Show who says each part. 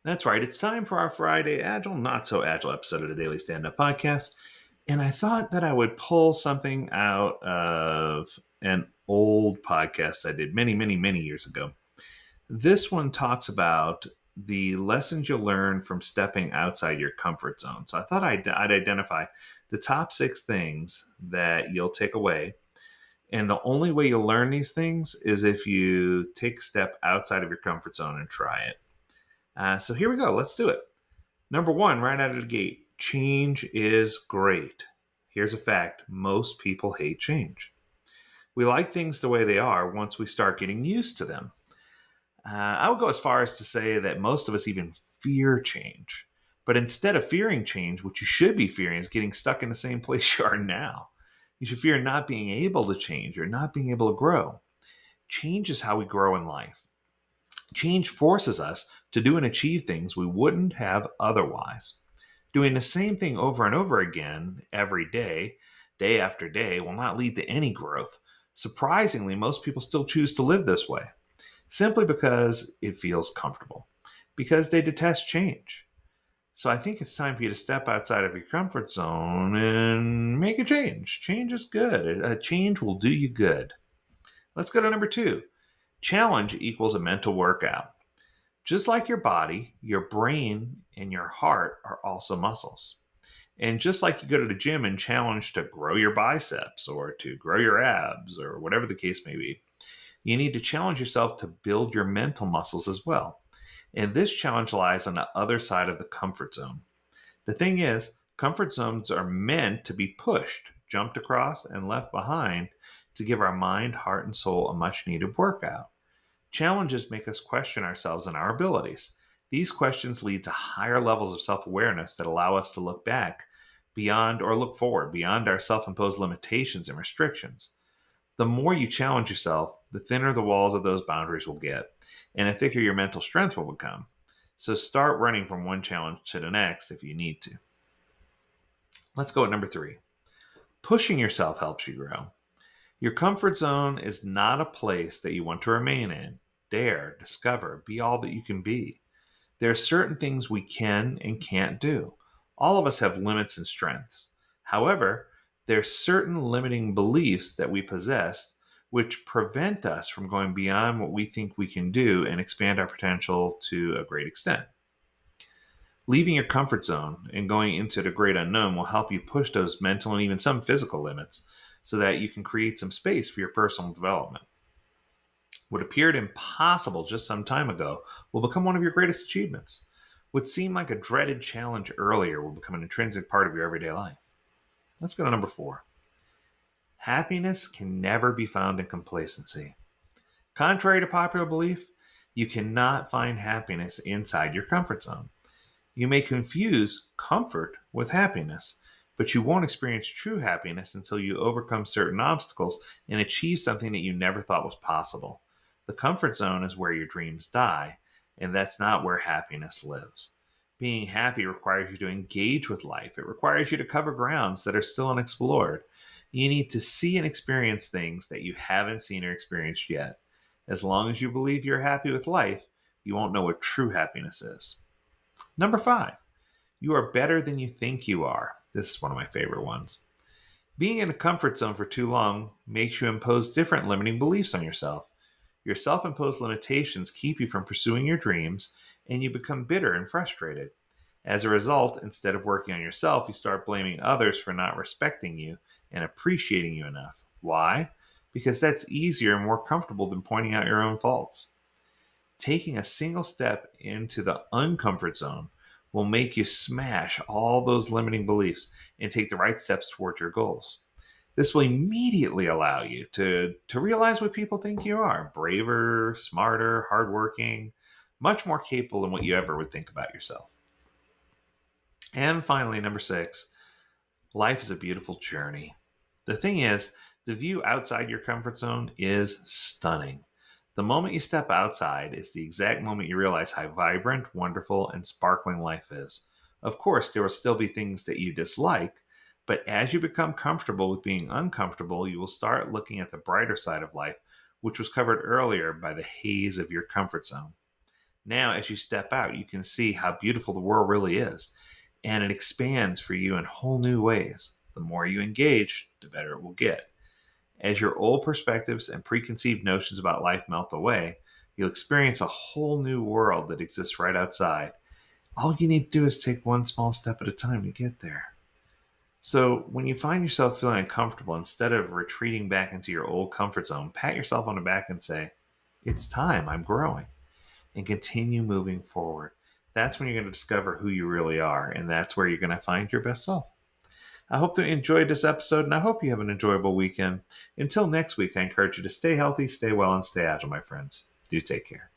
Speaker 1: That's right. It's time for our Friday Agile, Not So Agile episode of the Daily Stand Up Podcast. And I thought that I would pull something out of an old podcast I did many, many, many years ago. This one talks about the lessons you'll learn from stepping outside your comfort zone. So I thought I'd identify the top 6 things that you'll take away. And the only way you'll learn these things is if you take a step outside of your comfort zone and try it. So here we go. Let's do it. Number 1, right out of the gate, change is great. Here's a fact: most people hate change. We like things the way they are once we start getting used to them. I would go as far as to say that most of us even fear change. But instead of fearing change, what you should be fearing is getting stuck in the same place you are now. You should fear not being able to change or not being able to grow. Change is how we grow in life. Change forces us to do and achieve things we wouldn't have otherwise. Doing the same thing over and over again every day, day after day, will not lead to any growth. Surprisingly, most people still choose to live this way simply because it feels comfortable, because they detest change. So I think it's time for you to step outside of your comfort zone and make a change. Change is good. A change will do you good. Let's go to number 2. Challenge equals a mental workout. Just like your body, your brain and your heart are also muscles. And just like you go to the gym and challenge to grow your biceps or to grow your abs or whatever the case may be, you need to challenge yourself to build your mental muscles as well. And this challenge lies on the other side of the comfort zone. The thing is, comfort zones are meant to be pushed, jumped across, and left behind to give our mind, heart, and soul a much needed workout. Challenges make us question ourselves and our abilities. These questions lead to higher levels of self awareness that allow us to look back beyond or look forward beyond our self imposed limitations and restrictions. The more you challenge yourself, the thinner the walls of those boundaries will get, and the thicker your mental strength will become. So start running from one challenge to the next if you need to. Let's go at number 3. Pushing yourself helps you grow. Your comfort zone is not a place that you want to remain in. Dare, discover, be all that you can be. There are certain things we can and can't do. All of us have limits and strengths. However, there are certain limiting beliefs that we possess which prevent us from going beyond what we think we can do and expand our potential to a great extent. Leaving your comfort zone and going into the great unknown will help you push those mental and even some physical limits so that you can create some space for your personal development. What appeared impossible just some time ago will become one of your greatest achievements. What seemed like a dreaded challenge earlier will become an intrinsic part of your everyday life. Let's go to number 4. Happiness can never be found in complacency. Contrary to popular belief, you cannot find happiness inside your comfort zone. You may confuse comfort with happiness, but you won't experience true happiness until you overcome certain obstacles and achieve something that you never thought was possible. The comfort zone is where your dreams die, and that's not where happiness lives. Being happy requires you to engage with life. It requires you to cover grounds that are still unexplored. You need to see and experience things that you haven't seen or experienced yet. As long as you believe you're happy with life, you won't know what true happiness is. Number 5, you are better than you think you are. This is one of my favorite ones. Being in a comfort zone for too long makes you impose different limiting beliefs on yourself. Your self imposed limitations keep you from pursuing your dreams, and you become bitter and frustrated. As a result, instead of working on yourself, you start blaming others for not respecting you and appreciating you enough. Why? Because that's easier and more comfortable than pointing out your own faults. Taking a single step into the uncomfort zone will make you smash all those limiting beliefs and take the right steps towards your goals. This will immediately allow you to realize what people think you are: braver, smarter, hardworking, much more capable than what you ever would think about yourself. And finally, number 6, life is a beautiful journey. The thing is, the view outside your comfort zone is stunning. The moment you step outside is the exact moment you realize how vibrant, wonderful, and sparkling life is. Of course, there will still be things that you dislike, but as you become comfortable with being uncomfortable, you will start looking at the brighter side of life, which was covered earlier by the haze of your comfort zone. Now, as you step out, you can see how beautiful the world really is, and it expands for you in whole new ways. The more you engage, the better it will get. As your old perspectives and preconceived notions about life melt away, you'll experience a whole new world that exists right outside. All you need to do is take one small step at a time to get there. So, when you find yourself feeling uncomfortable, instead of retreating back into your old comfort zone, pat yourself on the back and say, "It's time, I'm growing," and continue moving forward. That's when you're going to discover who you really are, and that's where you're going to find your best self. I hope that you enjoyed this episode, and I hope you have an enjoyable weekend. Until next week, I encourage you to stay healthy, stay well, and stay agile, my friends. Do take care.